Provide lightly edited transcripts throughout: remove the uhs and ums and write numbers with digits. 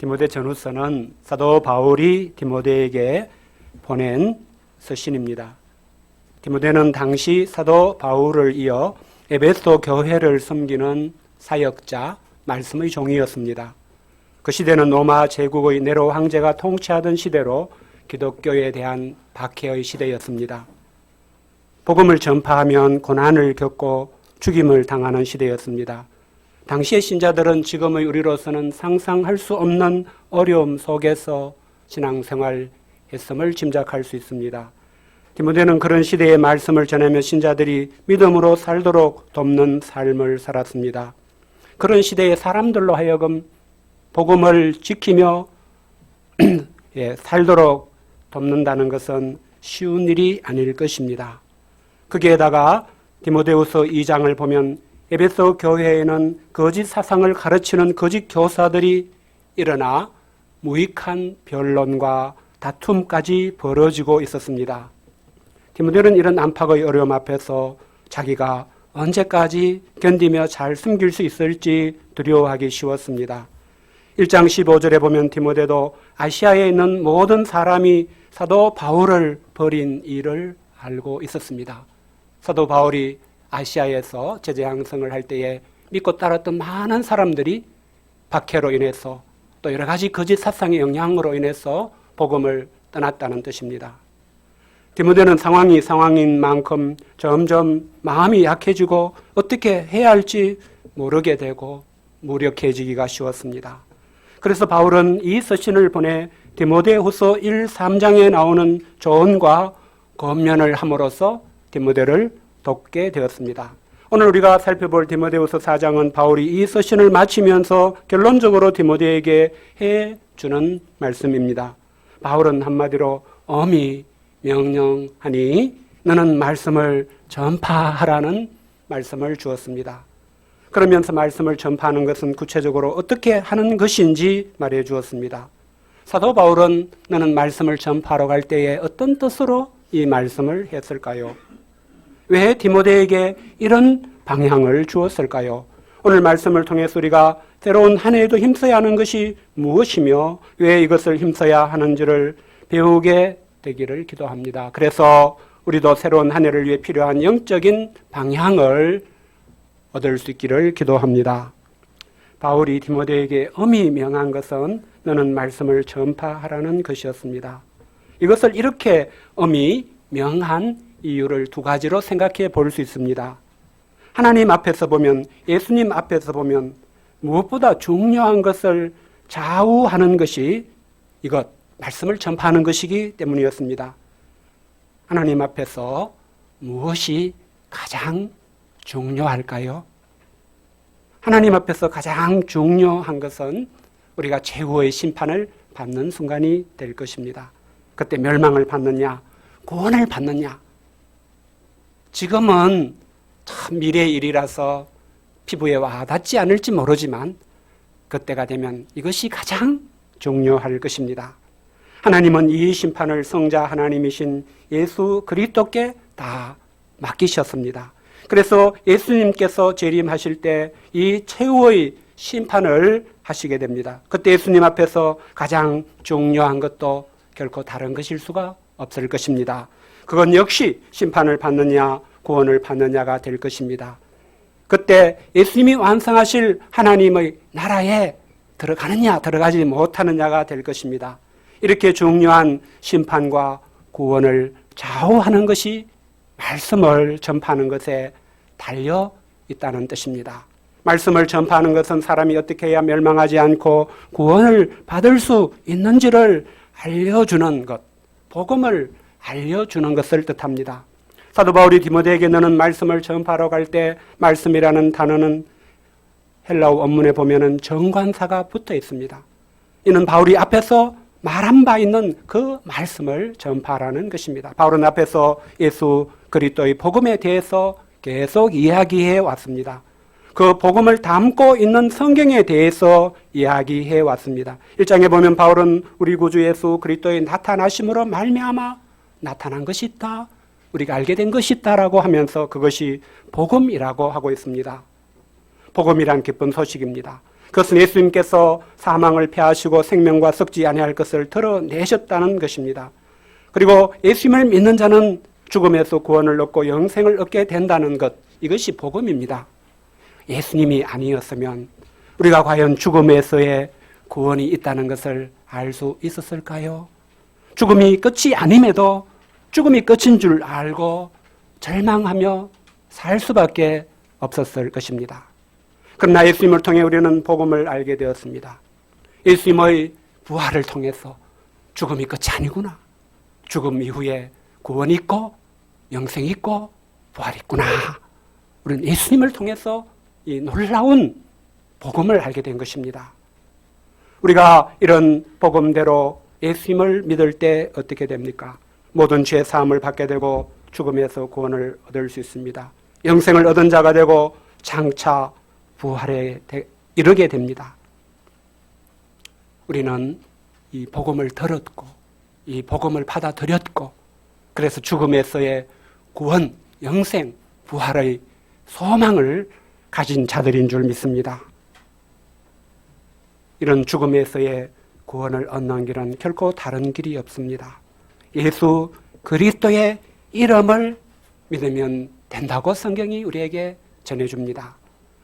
디모데 전후서는 사도 바울이 디모데에게 보낸 서신입니다. 디모데는 당시 사도 바울을 이어 에베소 교회를 섬기는 사역자, 말씀의 종이었습니다. 그 시대는 로마 제국의 네로 황제가 통치하던 시대로 기독교에 대한 박해의 시대였습니다. 복음을 전파하면 고난을 겪고 죽임을 당하는 시대였습니다. 당시의 신자들은 지금의 우리로서는 상상할 수 없는 어려움 속에서 신앙생활 했음을 짐작할 수 있습니다. 디모데는 그런 시대의 말씀을 전하며 신자들이 믿음으로 살도록 돕는 삶을 살았습니다. 그런 시대의 사람들로 하여금 복음을 지키며 살도록 돕는다는 것은 쉬운 일이 아닐 것입니다. 거기에다가 디모데후서 2장을 보면 에베소 교회에는 거짓 사상을 가르치는 거짓 교사들이 일어나 무익한 변론과 다툼까지 벌어지고 있었습니다. 디모데는 이런 안팎의 어려움 앞에서 자기가 언제까지 견디며 잘 숨길 수 있을지 두려워하기 쉬웠습니다. 1장 15절에 보면 디모데도 아시아에 있는 모든 사람이 사도 바울을 버린 일을 알고 있었습니다. 사도 바울이 아시아에서 제재 항성을 할 때에 믿고 따랐던 많은 사람들이 박해로 인해서 또 여러 가지 거짓 사상의 영향으로 인해서 복음을 떠났다는 뜻입니다. 디모데는 상황이 상황인 만큼 점점 마음이 약해지고 어떻게 해야 할지 모르게 되고 무력해지기가 쉬웠습니다. 그래서 바울은 이 서신을 보내 디모데후서 1, 3장에 나오는 조언과 권면을 함으로써 디모데를 돕게 되었습니다. 오늘 우리가 살펴볼 디모데후서 4장은 바울이 이 서신을 마치면서 결론적으로 디모데에게 해주는 말씀입니다. 바울은 한마디로 엄히 명령하니 너는 말씀을 전파하라는 말씀을 주었습니다. 그러면서 말씀을 전파하는 것은 구체적으로 어떻게 하는 것인지 말해 주었습니다. 사도 바울은 너는 말씀을 전파하러 갈 때에 어떤 뜻으로 이 말씀을 했을까요? 왜 디모데에게 이런 방향을 주었을까요? 오늘 말씀을 통해서 우리가 새로운 한 해에도 힘써야 하는 것이 무엇이며 왜 이것을 힘써야 하는지를 배우게 되기를 기도합니다. 그래서 우리도 새로운 한 해를 위해 필요한 영적인 방향을 얻을 수 있기를 기도합니다. 바울이 디모데에게 엄히 명한 것은 너는 말씀을 전파하라는 것이었습니다. 이것을 이렇게 엄히 명한 이유를 두 가지로 생각해 볼 수 있습니다. 하나님 앞에서 보면, 예수님 앞에서 보면 무엇보다 중요한 것을 좌우하는 것이 이것, 말씀을 전파하는 것이기 때문이었습니다. 하나님 앞에서 무엇이 가장 중요할까요? 하나님 앞에서 가장 중요한 것은 우리가 최후의 심판을 받는 순간이 될 것입니다. 그때 멸망을 받느냐, 구원을 받느냐. 지금은 참 미래의 일이라서 피부에 와닿지 않을지 모르지만 그때가 되면 이것이 가장 중요할 것입니다. 하나님은 이 심판을 성자 하나님이신 예수 그리스도께 다 맡기셨습니다. 그래서 예수님께서 재림하실 때 이 최후의 심판을 하시게 됩니다. 그때 예수님 앞에서 가장 중요한 것도 결코 다른 것일 수가 없을 것입니다. 그건 역시 심판을 받느냐 구원을 받느냐가 될 것입니다. 그때 예수님이 완성하실 하나님의 나라에 들어가느냐 들어가지 못하느냐가 될 것입니다. 이렇게 중요한 심판과 구원을 좌우하는 것이 말씀을 전파하는 것에 달려 있다는 뜻입니다. 말씀을 전파하는 것은 사람이 어떻게 해야 멸망하지 않고 구원을 받을 수 있는지를 알려주는 것, 복음을 알려주는 것을 뜻합니다. 사도 바울이 디모데에게 너는 말씀을 전파하러 갈 때 말씀이라는 단어는 헬라어 원문에 보면은 정관사가 붙어 있습니다. 이는 바울이 앞에서 말한 바 있는 그 말씀을 전파하라는 것입니다. 바울은 앞에서 예수 그리스도의 복음에 대해서 계속 이야기해 왔습니다. 그 복음을 담고 있는 성경에 대해서 이야기해 왔습니다. 1장에 보면 바울은 우리 구주 예수 그리스도의 나타나심으로 말미암아 나타난 것이 있다, 우리가 알게 된 것이 있다라고 하면서 그것이 복음이라고 하고 있습니다. 복음이란 기쁜 소식입니다. 그것은 예수님께서 사망을 패하시고 생명과 썩지 아니할 것을 드러내셨다는 것입니다. 그리고 예수님을 믿는 자는 죽음에서 구원을 얻고 영생을 얻게 된다는 것, 이것이 복음입니다. 예수님이 아니었으면 우리가 과연 죽음에서의 구원이 있다는 것을 알 수 있었을까요? 죽음이 끝이 아님에도 죽음이 끝인 줄 알고 절망하며 살 수밖에 없었을 것입니다. 그러나 예수님을 통해 우리는 복음을 알게 되었습니다. 예수님의 부활을 통해서 죽음이 끝이 아니구나. 죽음 이후에 구원이 있고 영생이 있고 부활이 있구나. 우리는 예수님을 통해서 이 놀라운 복음을 알게 된 것입니다. 우리가 이런 복음대로 예수님을 믿을 때 어떻게 됩니까? 모든 죄 사함을 받게 되고 죽음에서 구원을 얻을 수 있습니다. 영생을 얻은 자가 되고 장차 부활에 이르게 됩니다. 우리는 이 복음을 들었고 이 복음을 받아들였고 그래서 죽음에서의 구원, 영생, 부활의 소망을 가진 자들인 줄 믿습니다. 이런 죽음에서의 구원을 얻는 길은 결코 다른 길이 없습니다. 예수 그리스도의 이름을 믿으면 된다고 성경이 우리에게 전해줍니다.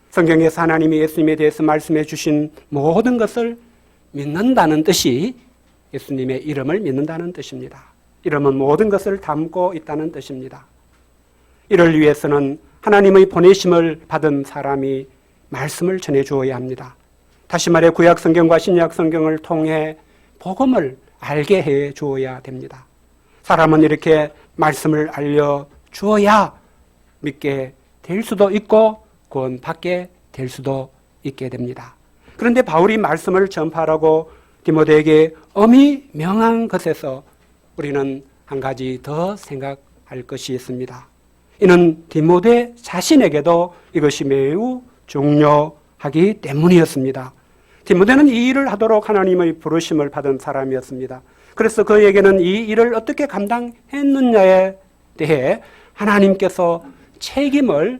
성경에서 하나님이 예수님에 대해서 말씀해 주신 모든 것을 믿는다는 뜻이 예수님의 이름을 믿는다는 뜻입니다. 이름은 모든 것을 담고 있다는 뜻입니다. 이를 위해서는 하나님의 보내심을 받은 사람이 말씀을 전해 주어야 합니다. 다시 말해 구약 성경과 신약 성경을 통해 복음을 알게 해 주어야 됩니다. 사람은 이렇게 말씀을 알려 주어야 믿게 될 수도 있고 구원받게 될 수도 있게 됩니다. 그런데 바울이 말씀을 전파하라고 디모데에게 엄히 명한 것에서 우리는 한 가지 더 생각할 것이 있습니다. 이는 디모데 자신에게도 이것이 매우 중요하기 때문이었습니다. 디모데는 이 일을 하도록 하나님의 부르심을 받은 사람이었습니다. 그래서 그에게는 이 일을 어떻게 감당했느냐에 대해 하나님께서 책임을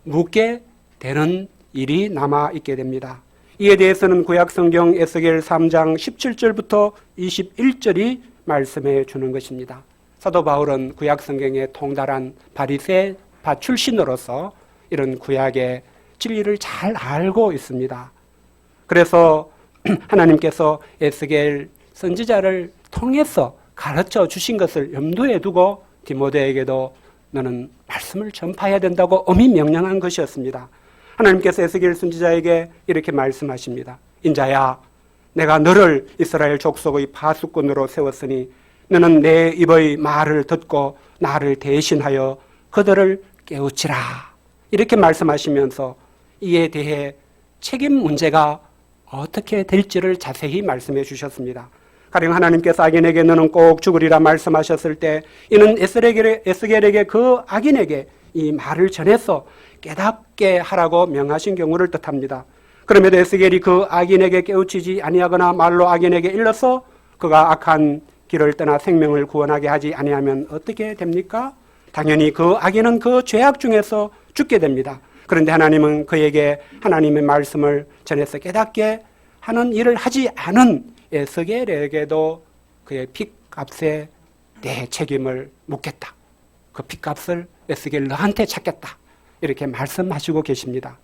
묻게 되는 일이 남아있게 됩니다. 이에 대해서는 구약성경 에스겔 3장 17절부터 21절이 말씀해 주는 것입니다. 사도 바울은 구약성경에 통달한 바리새파 출신으로서 이런 구약의 진리를 잘 알고 있습니다. 그래서 하나님께서 에스겔 선지자를 통해서 가르쳐 주신 것을 염두에 두고 디모데에게도 너는 말씀을 전파해야 된다고 엄히 명령한 것이었습니다. 하나님께서 에스겔 선지자에게 이렇게 말씀하십니다. 인자야, 내가 너를 이스라엘 족속의 파수꾼으로 세웠으니 너는 내 입의 말을 듣고 나를 대신하여 그들을 깨우치라. 이렇게 말씀하시면서 이에 대해 책임 문제가 어떻게 될지를 자세히 말씀해 주셨습니다. 가령 하나님께서 악인에게 너는 꼭 죽으리라 말씀하셨을 때 이는 에스겔에게 그 악인에게 이 말을 전해서 깨닫게 하라고 명하신 경우를 뜻합니다. 그럼에도 에스겔이 그 악인에게 깨우치지 아니하거나 말로 악인에게 일러서 그가 악한 길을 떠나 생명을 구원하게 하지 아니하면 어떻게 됩니까? 당연히 그 악인은 그 죄악 중에서 죽게 됩니다. 그런데 하나님은 그에게 하나님의 말씀을 전해서 깨닫게 하는 일을 하지 않은 에스겔에게도 그의 핏값에 내 책임을 묻겠다. 그 핏값을 에스겔 너한테 찾겠다. 이렇게 말씀하시고 계십니다.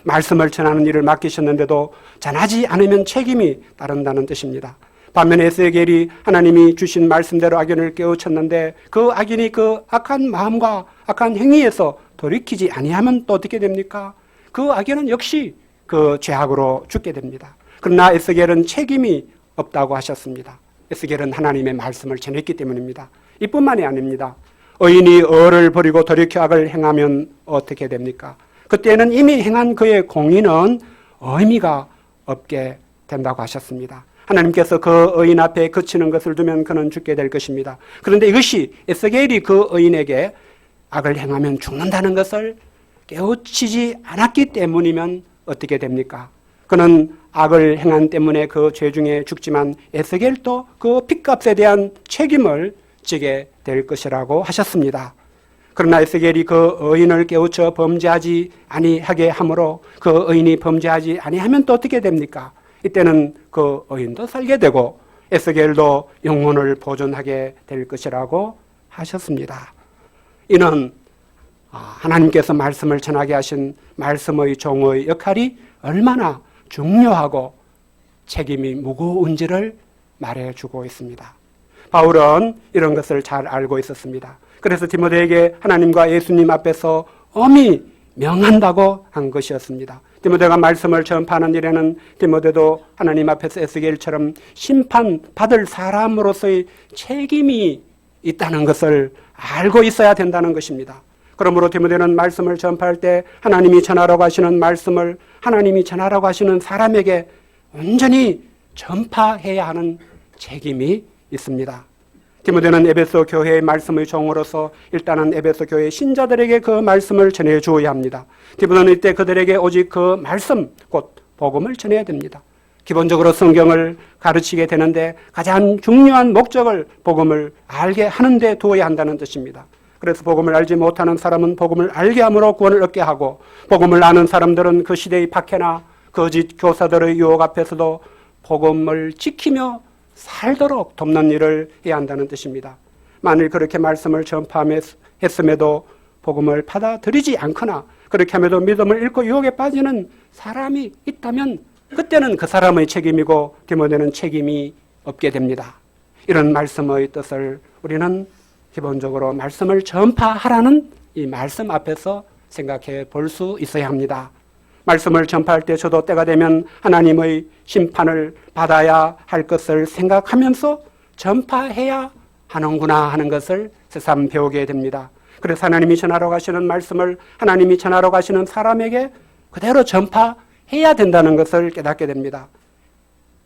말씀을 전하는 일을 맡기셨는데도 전하지 않으면 책임이 따른다는 뜻입니다. 반면에 에스겔이 하나님이 주신 말씀대로 악인을 깨우쳤는데 그 악인이 그 악한 마음과 악한 행위에서 돌이키지 아니하면 또 어떻게 됩니까? 그 악인은 역시 그 죄악으로 죽게 됩니다. 그러나 에스겔은 책임이 없다고 하셨습니다. 에스겔은 하나님의 말씀을 전했기 때문입니다. 이뿐만이 아닙니다. 의인이 의를 버리고 돌이켜 악을 행하면 어떻게 됩니까? 그때는 이미 행한 그의 공의는 의미가 없게 된다고 하셨습니다. 하나님께서 그 의인 앞에 그치는 것을 두면 그는 죽게 될 것입니다. 그런데 이것이 에스겔이 그 의인에게 악을 행하면 죽는다는 것을 깨우치지 않았기 때문이면 어떻게 됩니까? 그는 악을 행한 때문에 그 죄 중에 죽지만 에스겔도 그 핏값에 대한 책임을 지게 될 것이라고 하셨습니다. 그러나 에스겔이 그 의인을 깨우쳐 범죄하지 아니하게 하므로 그 의인이 범죄하지 아니하면 또 어떻게 됩니까? 이때는 그 의인도 살게 되고 에스겔도 영혼을 보존하게 될 것이라고 하셨습니다. 이는 하나님께서 말씀을 전하게 하신 말씀의 종의 역할이 얼마나 중요하고 책임이 무거운지를 말해주고 있습니다. 바울은 이런 것을 잘 알고 있었습니다. 그래서 디모데에게 하나님과 예수님 앞에서 엄히 명한다고 한 것이었습니다. 디모데가 말씀을 전파하는 일에는 디모데도 하나님 앞에서 에스겔처럼 심판받을 사람으로서의 책임이 있다는 것을 알고 있어야 된다는 것입니다. 그러므로 디모데는 말씀을 전파할 때 하나님이 전하라고 하시는 말씀을 하나님이 전하라고 하시는 사람에게 온전히 전파해야 하는 책임이 있습니다. 디모데는 에베소 교회의 말씀의 종으로서 일단은 에베소 교회 신자들에게 그 말씀을 전해 주어야 합니다. 디모데는 이때 그들에게 오직 그 말씀, 곧 복음을 전해야 됩니다. 기본적으로 성경을 가르치게 되는데 가장 중요한 목적을 복음을 알게 하는 데 두어야 한다는 뜻입니다. 그래서 복음을 알지 못하는 사람은 복음을 알게 함으로 구원을 얻게 하고, 복음을 아는 사람들은 그 시대의 박해나 거짓 교사들의 유혹 앞에서도 복음을 지키며 살도록 돕는 일을 해야 한다는 뜻입니다. 만일 그렇게 말씀을 전파했음에도 복음을 받아들이지 않거나 그렇게 함에도 믿음을 잃고 유혹에 빠지는 사람이 있다면 그때는 그 사람의 책임이고 디모데는 책임이 없게 됩니다. 이런 말씀의 뜻을 우리는 기본적으로 말씀을 전파하라는 이 말씀 앞에서 생각해 볼 수 있어야 합니다. 말씀을 전파할 때 저도 때가 되면 하나님의 심판을 받아야 할 것을 생각하면서 전파해야 하는구나 하는 것을 새삼 배우게 됩니다. 그래서 하나님이 전하러 가시는 말씀을 하나님이 전하러 가시는 사람에게 그대로 전파해야 된다는 것을 깨닫게 됩니다.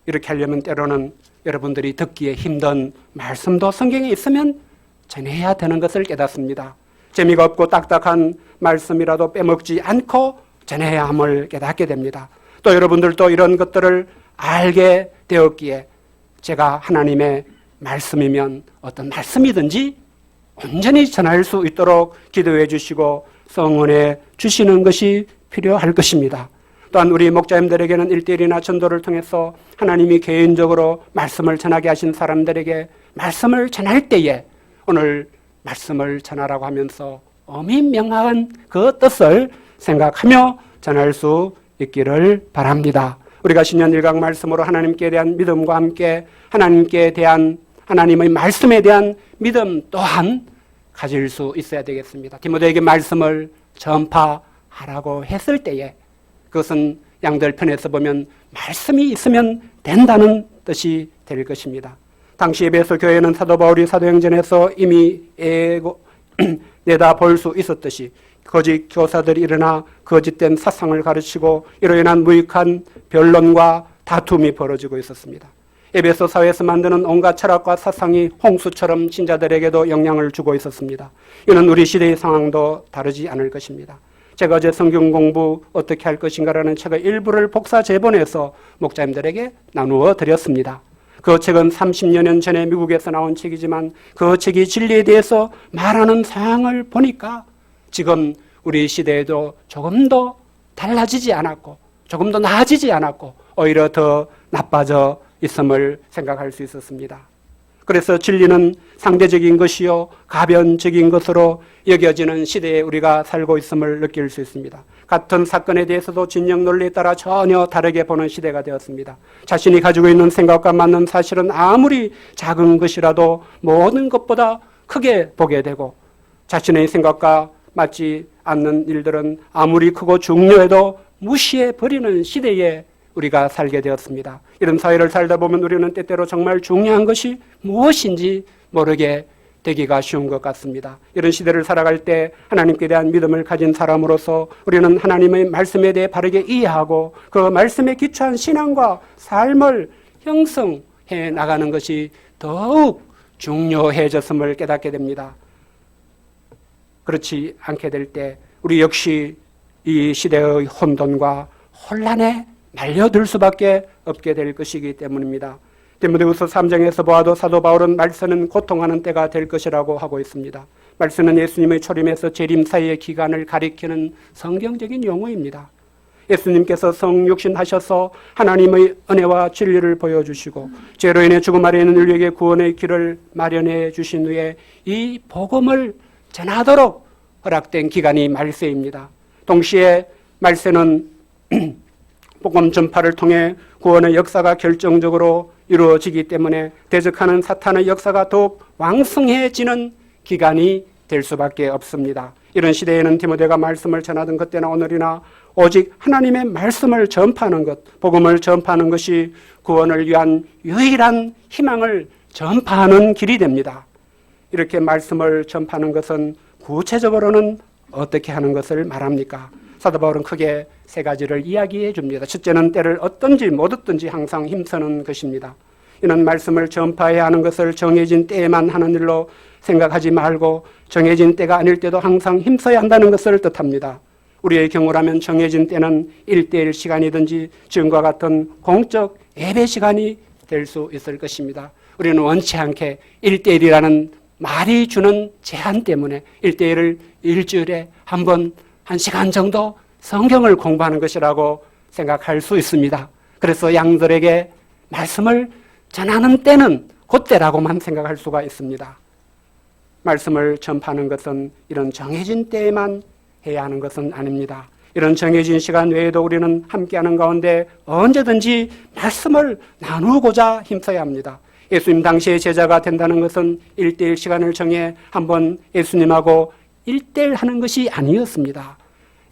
이렇게 하려면 때로는 여러분들이 듣기에 힘든 말씀도 성경에 있으면 전해야 되는 것을 깨닫습니다. 재미가 없고 딱딱한 말씀이라도 빼먹지 않고 전해야 함을 깨닫게 됩니다. 또 여러분들도 이런 것들을 알게 되었기에 제가 하나님의 말씀이면 어떤 말씀이든지 온전히 전할 수 있도록 기도해 주시고 성원해 주시는 것이 필요할 것입니다. 또한 우리 목자님들에게는 1:1이나 전도를 통해서 하나님이 개인적으로 말씀을 전하게 하신 사람들에게 말씀을 전할 때에 오늘 말씀을 전하라고 하면서 엄히 명확한 그 뜻을 생각하며 전할 수 있기를 바랍니다. 우리가 신년 1강 말씀으로 하나님께 대한 믿음과 함께 하나님께 대한 하나님의 말씀에 대한 믿음 또한 가질 수 있어야 되겠습니다. 디모데에게 말씀을 전파하라고 했을 때에 그것은 양들 편에서 보면 말씀이 있으면 된다는 뜻이 될 것입니다. 당시 에베소 교회는 사도 바울이 사도행전에서 이미 내다 볼 수 있었듯이 거짓 교사들이 일어나 거짓된 사상을 가르치고 이로 인한 무익한 변론과 다툼이 벌어지고 있었습니다. 에베소 사회에서 만드는 온갖 철학과 사상이 홍수처럼 신자들에게도 영향을 주고 있었습니다. 이는 우리 시대의 상황도 다르지 않을 것입니다. 제가 어제 성경 공부 어떻게 할 것인가라는 책의 일부를 복사 재본해서 목자님들에게 나누어 드렸습니다. 그 책은 30여 년 전에 미국에서 나온 책이지만 그 책이 진리에 대해서 말하는 상황을 보니까 지금 우리 시대에도 조금도 달라지지 않았고 조금도 나아지지 않았고 오히려 더 나빠져 있음을 생각할 수 있었습니다. 그래서 진리는 상대적인 것이요 가변적인 것으로 여겨지는 시대에 우리가 살고 있음을 느낄 수 있습니다. 같은 사건에 대해서도 진영 논리에 따라 전혀 다르게 보는 시대가 되었습니다. 자신이 가지고 있는 생각과 맞는 사실은 아무리 작은 것이라도 모든 것보다 크게 보게 되고 자신의 생각과 맞지 않는 일들은 아무리 크고 중요해도 무시해버리는 시대에 우리가 살게 되었습니다. 이런 사회를 살다 보면 우리는 때때로 정말 중요한 것이 무엇인지 모르게 되기가 쉬운 것 같습니다. 이런 시대를 살아갈 때 하나님께 대한 믿음을 가진 사람으로서 우리는 하나님의 말씀에 대해 바르게 이해하고 그 말씀에 기초한 신앙과 삶을 형성해 나가는 것이 더욱 중요해졌음을 깨닫게 됩니다. 그렇지 않게 될 때 우리 역시 이 시대의 혼돈과 혼란에 말려들 수밖에 없게 될 것이기 때문입니다. 디모데후서 3장에서 보아도 사도 바울은 말세는 고통하는 때가 될 것이라고 하고 있습니다. 말씀은 예수님의 초림에서 재림 사이의 기간을 가리키는 성경적인 용어입니다. 예수님께서 성육신하셔서 하나님의 은혜와 진리를 보여주시고 죄로 인해 죽음 아래 있는 인류에게 구원의 길을 마련해 주신 후에 이 복음을 전하도록 허락된 기간이 말세입니다. 동시에 말세는 복음 전파를 통해 구원의 역사가 결정적으로 이루어지기 때문에 대적하는 사탄의 역사가 더욱 왕성해지는 기간이 될 수밖에 없습니다. 이런 시대에는 디모데가 말씀을 전하던 그때나 오늘이나 오직 하나님의 말씀을 전파하는 것, 복음을 전파하는 것이 구원을 위한 유일한 희망을 전파하는 길이 됩니다. 이렇게 말씀을 전파하는 것은 구체적으로는 어떻게 하는 것을 말합니까? 사도 바울은 크게 세 가지를 이야기해 줍니다. 첫째는 때를 얻든지 못 얻든지 항상 힘쓰는 것입니다. 이는 말씀을 전파해야 하는 것을 정해진 때에만 하는 일로 생각하지 말고 정해진 때가 아닐 때도 항상 힘써야 한다는 것을 뜻합니다. 우리의 경우라면 정해진 때는 1:1 시간이든지 지금과 같은 공적 예배 시간이 될 수 있을 것입니다. 우리는 원치 않게 1:1이라는 말이 주는 제한 때문에 1:1을 일주일에 한 번 1시간 정도 성경을 공부하는 것이라고 생각할 수 있습니다. 그래서 양들에게 말씀을 전하는 때는 그때라고만 생각할 수가 있습니다. 말씀을 전파하는 것은 이런 정해진 때에만 해야 하는 것은 아닙니다. 이런 정해진 시간 외에도 우리는 함께하는 가운데 언제든지 말씀을 나누고자 힘써야 합니다. 예수님 당시의 제자가 된다는 것은 1:1 시간을 정해 한번 예수님하고 1:1 하는 것이 아니었습니다.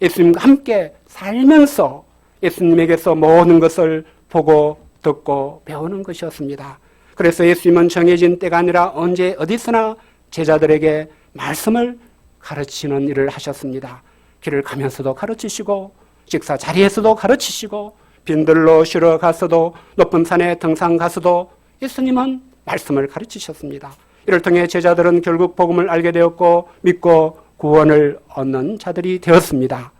예수님과 함께 살면서 예수님에게서 모든 것을 보고 듣고 배우는 것이었습니다. 그래서 예수님은 정해진 때가 아니라 언제 어디서나 제자들에게 말씀을 가르치는 일을 하셨습니다. 길을 가면서도 가르치시고 식사 자리에서도 가르치시고 빈들로 쉬러 가서도 높은 산에 등산 가서도 예수님은 말씀을 가르치셨습니다. 이를 통해 제자들은 결국 복음을 알게 되었고 믿고 구원을 얻는 자들이 되었습니다.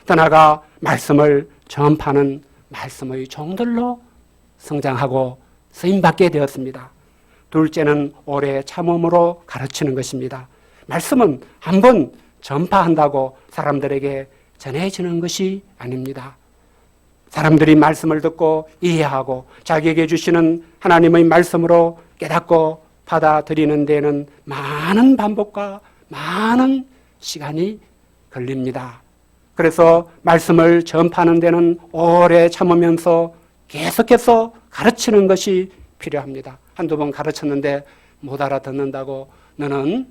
더 나아가 말씀을 전파하는 말씀의 종들로 성장하고 쓰임받게 되었습니다. 둘째는 오래 참음으로 가르치는 것입니다. 말씀은 한번 전파한다고 사람들에게 전해지는 것이 아닙니다. 사람들이 말씀을 듣고 이해하고 자기에게 주시는 하나님의 말씀으로 깨닫고 받아들이는 데에는 많은 반복과 많은 시간이 걸립니다. 그래서 말씀을 전파하는 데는 오래 참으면서 계속해서 가르치는 것이 필요합니다. 한두 번 가르쳤는데 못 알아듣는다고 너는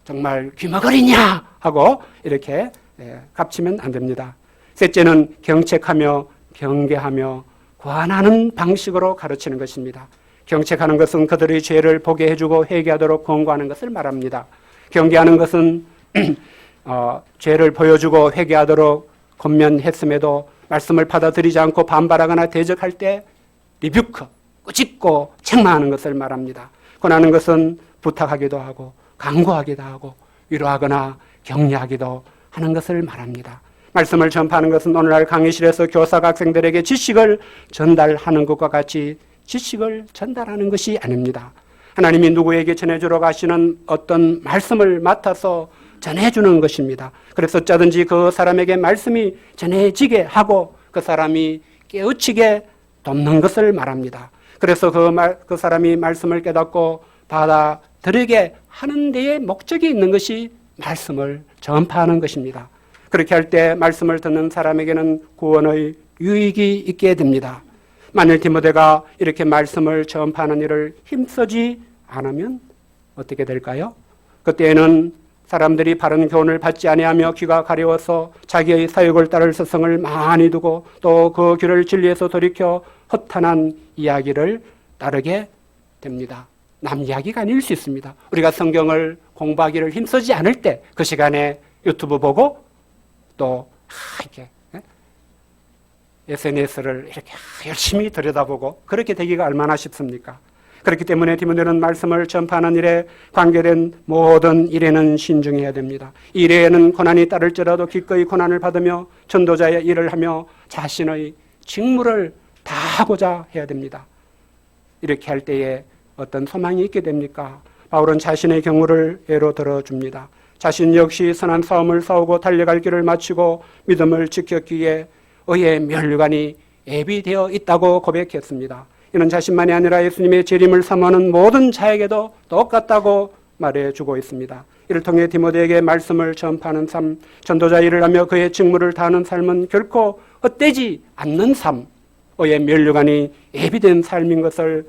정말 귀머거리냐 하고 이렇게 깝치면 안 됩니다. 셋째는 경책하며 경계하며 관하는 방식으로 가르치는 것입니다. 경책하는 것은 그들의 죄를 보게 해주고 회개하도록 권고하는 것을 말합니다. 경계하는 것은 죄를 보여주고 회개하도록 권면했음에도 말씀을 받아들이지 않고 반발하거나 대적할 때 리뷰크, 꾸짖고 책망하는 것을 말합니다. 권하는 것은 부탁하기도 하고 강구하기도 하고 위로하거나 격려하기도 하는 것을 말합니다. 말씀을 전파하는 것은 오늘날 강의실에서 교사가 학생들에게 지식을 전달하는 것과 같이 지식을 전달하는 것이 아닙니다. 하나님이 누구에게 전해주러 가시는 어떤 말씀을 맡아서 전해주는 것입니다. 그래서 어쩌든지 그 사람에게 말씀이 전해지게 하고 그 사람이 깨우치게 돕는 것을 말합니다. 그래서 그 사람이 말씀을 깨닫고 받아들이게 하는 데에 목적이 있는 것이 말씀을 전파하는 것입니다. 그렇게 할 때 말씀을 듣는 사람에게는 구원의 유익이 있게 됩니다. 만일 디모데가 이렇게 말씀을 전파하는 일을 힘쓰지 않으면 어떻게 될까요? 그때에는 사람들이 바른 교훈을 받지 아니하며 귀가 가려워서 자기의 사역을 따를 스승을 많이 두고 또 그 길을 진리에서 돌이켜 허탄한 이야기를 따르게 됩니다. 남 이야기가 아닐 수 있습니다. 우리가 성경을 공부하기를 힘쓰지 않을 때 그 시간에 유튜브 보고 또 이렇게 SNS를 이렇게 열심히 들여다보고 그렇게 되기가 얼마나 쉽습니까? 그렇기 때문에 디모데는 말씀을 전파하는 일에 관계된 모든 일에는 신중해야 됩니다. 이 일에는 고난이 따를지라도 기꺼이 고난을 받으며 전도자의 일을 하며 자신의 직무를 다하고자 해야 됩니다. 이렇게 할 때에 어떤 소망이 있게 됩니까? 바울은 자신의 경우를 예로 들어줍니다. 자신 역시 선한 싸움을 싸우고 달려갈 길을 마치고 믿음을 지켰기에 의의 면류관이 예비되어 있다고 고백했습니다. 이는 자신만이 아니라 예수님의 재림을 사모하는 모든 자에게도 똑같다고 말해주고 있습니다. 이를 통해 디모데에게 말씀을 전파하는 삶, 전도자 일을 하며 그의 직무를 다하는 삶은 결코 헛되지 않는 삶, 의의 면류관이 예비된 삶인 것을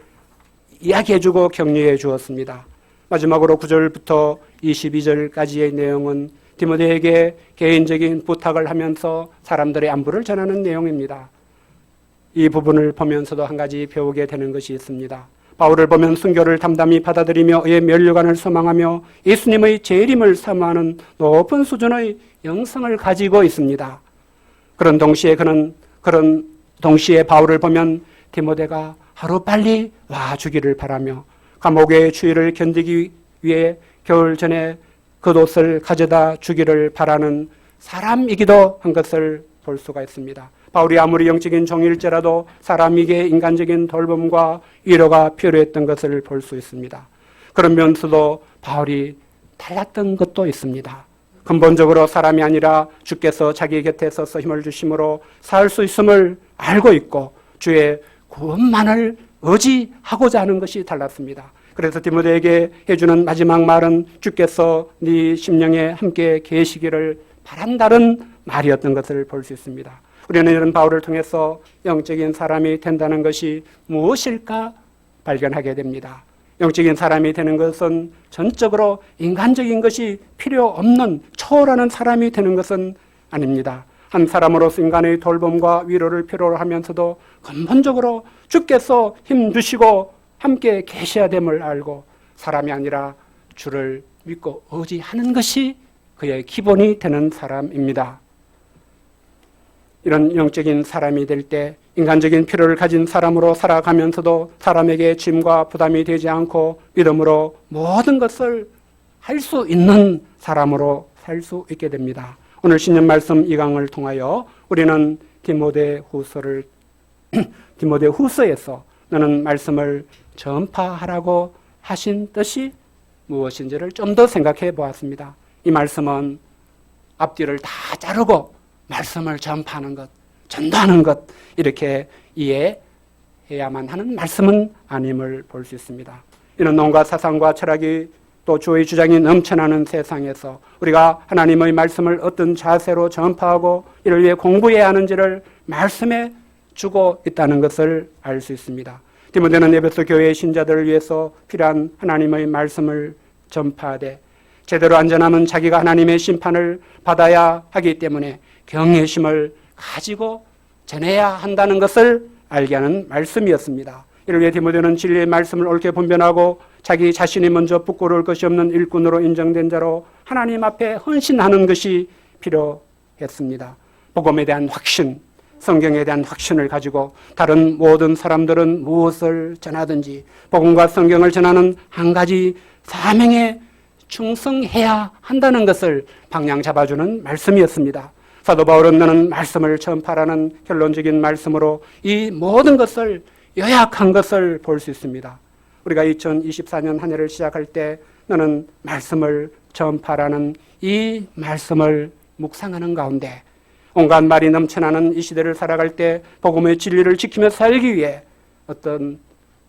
이야기해주고 격려해 주었습니다. 마지막으로 9절부터 22절까지의 내용은 디모데에게 개인적인 부탁을 하면서 사람들의 안부를 전하는 내용입니다. 이 부분을 보면서도 한 가지 배우게 되는 것이 있습니다. 바울을 보면 순교를 담담히 받아들이며 의의 면류관을 소망하며 예수님의 재림을 사모하는 높은 수준의 영성을 가지고 있습니다. 그런 동시에 바울을 보면 디모데가 하루빨리 와주기를 바라며 감옥의 추위를 견디기 위해 겨울 전에 겉옷을 가져다 주기를 바라는 사람이기도 한 것을 볼 수가 있습니다. 바울이 아무리 영적인 종일지라도 사람에게 인간적인 돌봄과 위로가 필요했던 것을 볼 수 있습니다. 그런 면서도 바울이 달랐던 것도 있습니다. 근본적으로 사람이 아니라 주께서 자기 곁에 서서 힘을 주심으로 살 수 있음을 알고 있고 주의 구원만을 의지하고자 하는 것이 달랐습니다. 그래서 디모데에게 해주는 마지막 말은 주께서 네 심령에 함께 계시기를 바란다는 말이었던 것을 볼 수 있습니다. 우리는 이런 바울을 통해서 영적인 사람이 된다는 것이 무엇일까 발견하게 됩니다. 영적인 사람이 되는 것은 전적으로 인간적인 것이 필요 없는 초월하는 사람이 되는 것은 아닙니다. 한 사람으로서 인간의 돌봄과 위로를 필요로 하면서도 근본적으로 주께서 힘주시고 함께 계셔야 됨을 알고 사람이 아니라 주를 믿고 의지하는 것이 그의 기본이 되는 사람입니다. 이런 영적인 사람이 될 때 인간적인 필요를 가진 사람으로 살아가면서도 사람에게 짐과 부담이 되지 않고 믿음으로 모든 것을 할 수 있는 사람으로 살 수 있게 됩니다. 오늘 신년 말씀 2강을 통하여 우리는 디모데후서에서 너는 말씀을 전파하라고 하신 뜻이 무엇인지를 좀 더 생각해 보았습니다. 이 말씀은 앞뒤를 다 자르고 말씀을 전파하는 것, 전도하는 것 이렇게 이해해야만 하는 말씀은 아님을 볼 수 있습니다. 이는 온갖 사상과 철학이 또 주의 주장이 넘쳐나는 세상에서 우리가 하나님의 말씀을 어떤 자세로 전파하고 이를 위해 공부해야 하는지를 말씀에 주고 있다는 것을 알 수 있습니다. 디모데는 에베소 교회의 신자들을 위해서 필요한 하나님의 말씀을 전파하되 제대로 안전하면 자기가 하나님의 심판을 받아야 하기 때문에 경외심을 가지고 전해야 한다는 것을 알게 하는 말씀이었습니다. 이를 위해 디모데는 진리의 말씀을 옳게 분별하고 자기 자신이 먼저 부끄러울 것이 없는 일꾼으로 인정된 자로 하나님 앞에 헌신하는 것이 필요했습니다. 복음에 대한 확신, 성경에 대한 확신을 가지고 다른 모든 사람들은 무엇을 전하든지 복음과 성경을 전하는 한 가지 사명에 충성해야 한다는 것을 방향 잡아주는 말씀이었습니다. 사도 바울은 너는 말씀을 전파라는 결론적인 말씀으로 이 모든 것을 요약한 것을 볼 수 있습니다. 우리가 2024년 한 해를 시작할 때 너는 말씀을 전파라는 이 말씀을 묵상하는 가운데 온갖 말이 넘쳐나는 이 시대를 살아갈 때 복음의 진리를 지키며 살기 위해 어떤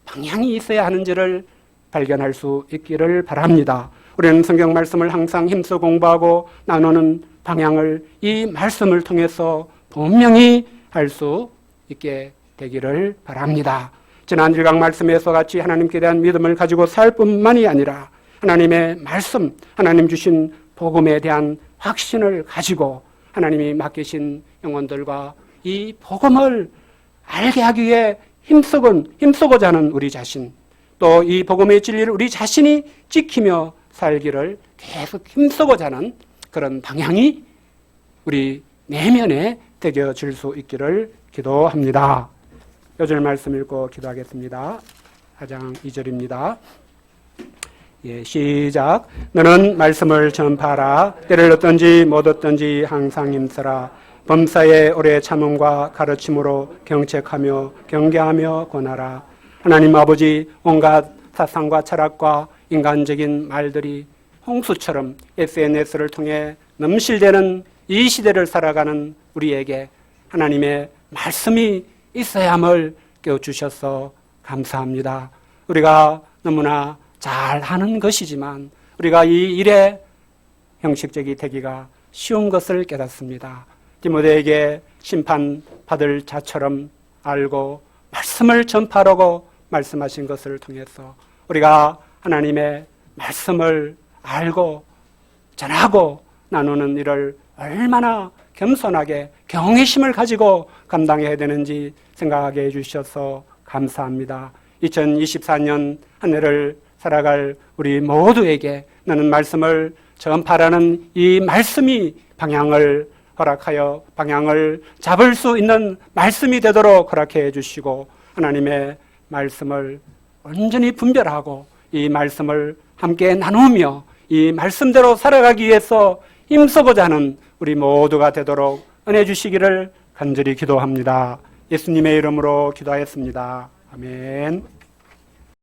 방향이 있어야 하는지를 발견할 수 있기를 바랍니다. 우리는 성경 말씀을 항상 힘써 공부하고 나누는 방향을 이 말씀을 통해서 분명히 알 수 있게 되기를 바랍니다. 지난 1강 말씀에서 같이 하나님께 대한 믿음을 가지고 살 뿐만이 아니라 하나님의 말씀, 하나님 주신 복음에 대한 확신을 가지고 하나님이 맡기신 영혼들과 이 복음을 알게 하기 위해 힘쓰고자 하는 우리 자신, 또 이 복음의 진리를 우리 자신이 지키며 살기를 계속 힘쓰고자 하는 그런 방향이 우리 내면에 새겨질 수 있기를 기도합니다. 요절 말씀 읽고 기도하겠습니다. 4장 2절입니다. 시작. 너는 말씀을 전파하라. 때를 얻든지 못 얻든지 항상 힘쓰라. 범사에 오래 참음과 가르침으로 경책하며 경계하며 권하라. 하나님 아버지, 온갖 사상과 철학과 인간적인 말들이 홍수처럼 SNS를 통해 넘실대는 이 시대를 살아가는 우리에게 하나님의 말씀이 있어야 함을 깨워주셔서 감사합니다. 우리가 너무나 잘 하는 것이지만 우리가 이 일에 형식적이 되기가 쉬운 것을 깨닫습니다. 디모데에게 심판받을 자처럼 알고 말씀을 전파하라고 말씀하신 것을 통해서 우리가 하나님의 말씀을 알고 전하고 나누는 일을 얼마나 겸손하게 경외심을 가지고 감당해야 되는지 생각하게 해주셔서 감사합니다. 2024년 한 해를 살아갈 우리 모두에게 나는 말씀을 전파하라는 이 말씀이 방향을 허락하여 방향을 잡을 수 있는 말씀이 되도록 허락해 주시고 하나님의 말씀을 온전히 분별하고 이 말씀을 함께 나누며 이 말씀대로 살아가기 위해서 힘써보자 하는 우리 모두가 되도록 은혜 주시기를 간절히 기도합니다. 예수님의 이름으로 기도하였습니다. 아멘.